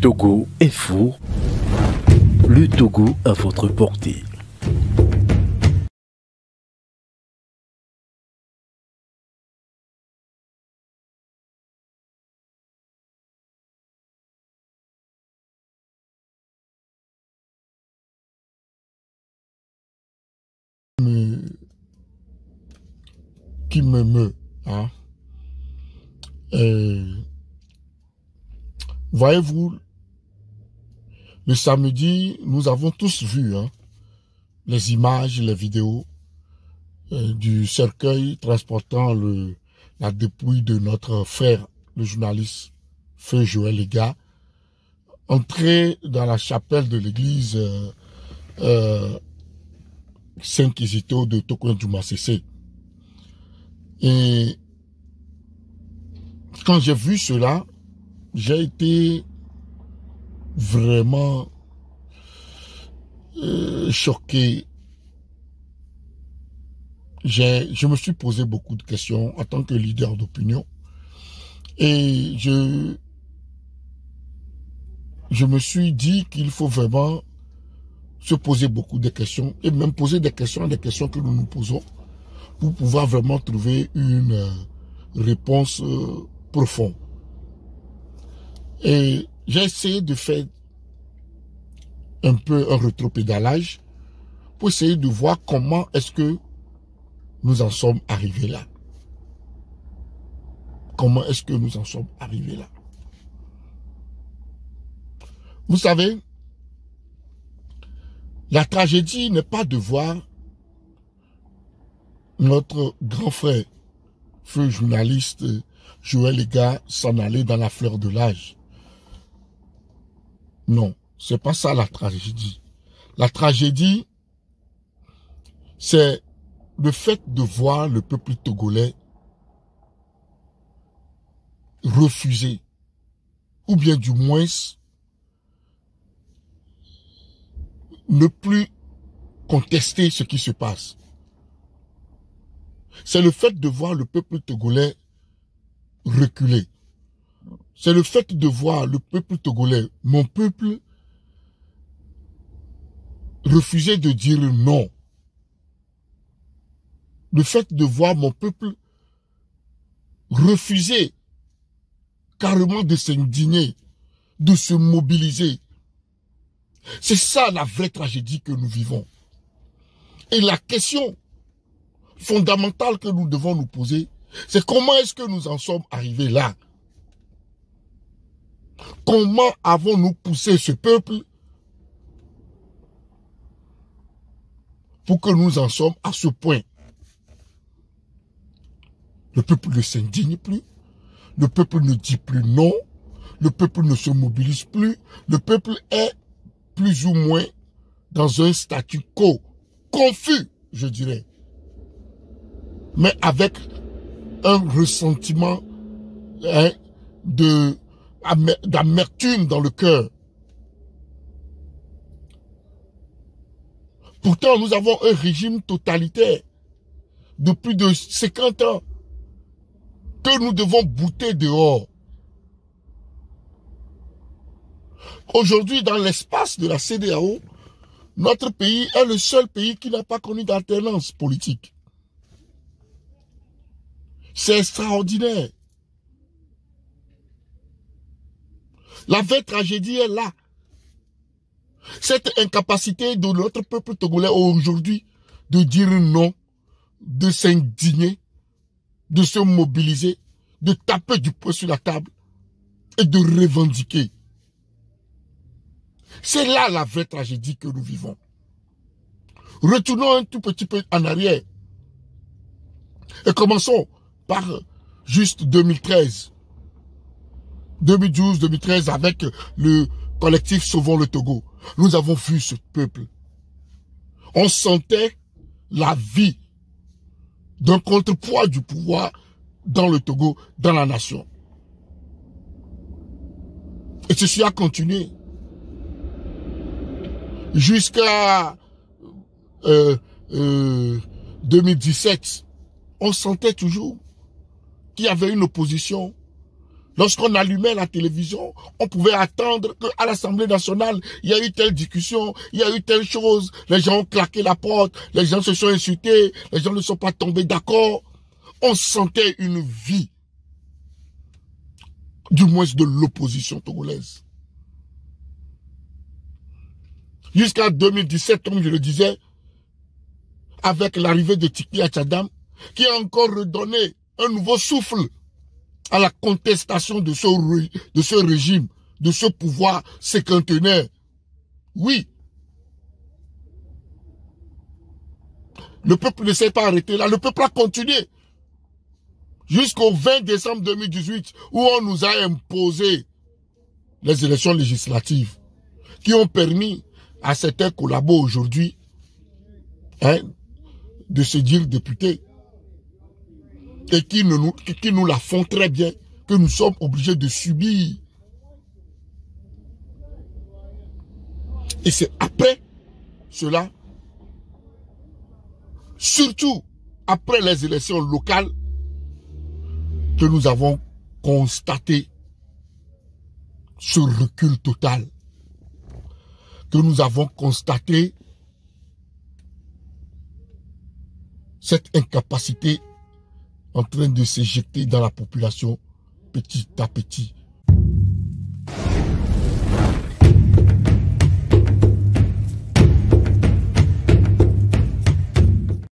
Togo est fou. Le Togo à votre portée. Qui me meut, hein? Voyez-vous, le samedi, nous avons tous vu les images, les vidéos du cercueil transportant la dépouille de notre frère, le journaliste Feu Joël Lega, entré dans la chapelle de l'église Saint-Kizito de Tokyo-Djuma-Sese. Et quand j'ai vu cela, j'ai été vraiment choqué. Je me suis posé beaucoup de questions en tant que leader d'opinion. Et je me suis dit qu'il faut vraiment se poser beaucoup de questions et même poser des questions que nous nous posons pour pouvoir vraiment trouver une réponse profonde. Et j'ai essayé de faire un peu un rétropédalage pour essayer de voir comment est-ce que nous en sommes arrivés là. Comment est-ce que nous en sommes arrivés là? Vous savez, la tragédie n'est pas de voir notre grand frère, feu journaliste Joël Lega, s'en aller dans la fleur de l'âge. Non, c'est pas ça la tragédie. La tragédie, c'est le fait de voir le peuple togolais refuser, ou bien du moins ne plus contester ce qui se passe. C'est le fait de voir le peuple togolais reculer. C'est le fait de voir le peuple togolais, mon peuple, refuser de dire non. Le fait de voir mon peuple refuser carrément de s'indigner, de se mobiliser. C'est ça la vraie tragédie que nous vivons. Et la question fondamentale que nous devons nous poser, c'est comment est-ce que nous en sommes arrivés là? Comment avons-nous poussé ce peuple pour que nous en sommes à ce point? Le peuple ne s'indigne plus, le peuple ne dit plus non, le peuple ne se mobilise plus, le peuple est plus ou moins dans un statu quo confus, je dirais, mais avec un ressentiment d'amertume dans le cœur. Pourtant, nous avons un régime totalitaire de plus de 50 ans que nous devons bouter dehors. Aujourd'hui, dans l'espace de la CEDEAO, notre pays est le seul pays qui n'a pas connu d'alternance politique. C'est extraordinaire. La vraie tragédie est là. Cette incapacité de notre peuple togolais aujourd'hui de dire non, de s'indigner, de se mobiliser, de taper du poing sur la table et de revendiquer. C'est là la vraie tragédie que nous vivons. Retournons un tout petit peu en arrière. Et commençons par juste 2013. 2012-2013 avec le collectif Sauvons le Togo. Nous avons vu ce peuple. On sentait la vie d'un contrepoids du pouvoir dans le Togo, dans la nation. Et ceci a continué. Jusqu'à 2017, on sentait toujours qu'il y avait une opposition Lorsqu'on allumait la télévision, on pouvait attendre qu'à l'Assemblée nationale, il y a eu telle discussion, il y a eu telle chose, les gens ont claqué la porte, les gens se sont insultés, les gens ne sont pas tombés d'accord. On sentait une vie, du moins de l'opposition togolaise. Jusqu'à 2017, comme je le disais, avec l'arrivée de Tiki Achadam, qui a encore redonné un nouveau souffle à la contestation de ce régime, de ce pouvoir séquentenaire. Oui. Le peuple ne s'est pas arrêté là, le peuple a continué. Jusqu'au 20 décembre 2018, où on nous a imposé les élections législatives, qui ont permis à certains collabos aujourd'hui de se dire députés, et qui nous la font très bien, que nous sommes obligés de subir. Et c'est après cela, surtout après les élections locales, que nous avons constaté ce recul total, que nous avons constaté cette incapacité en train de s'éjecter dans la population petit à petit.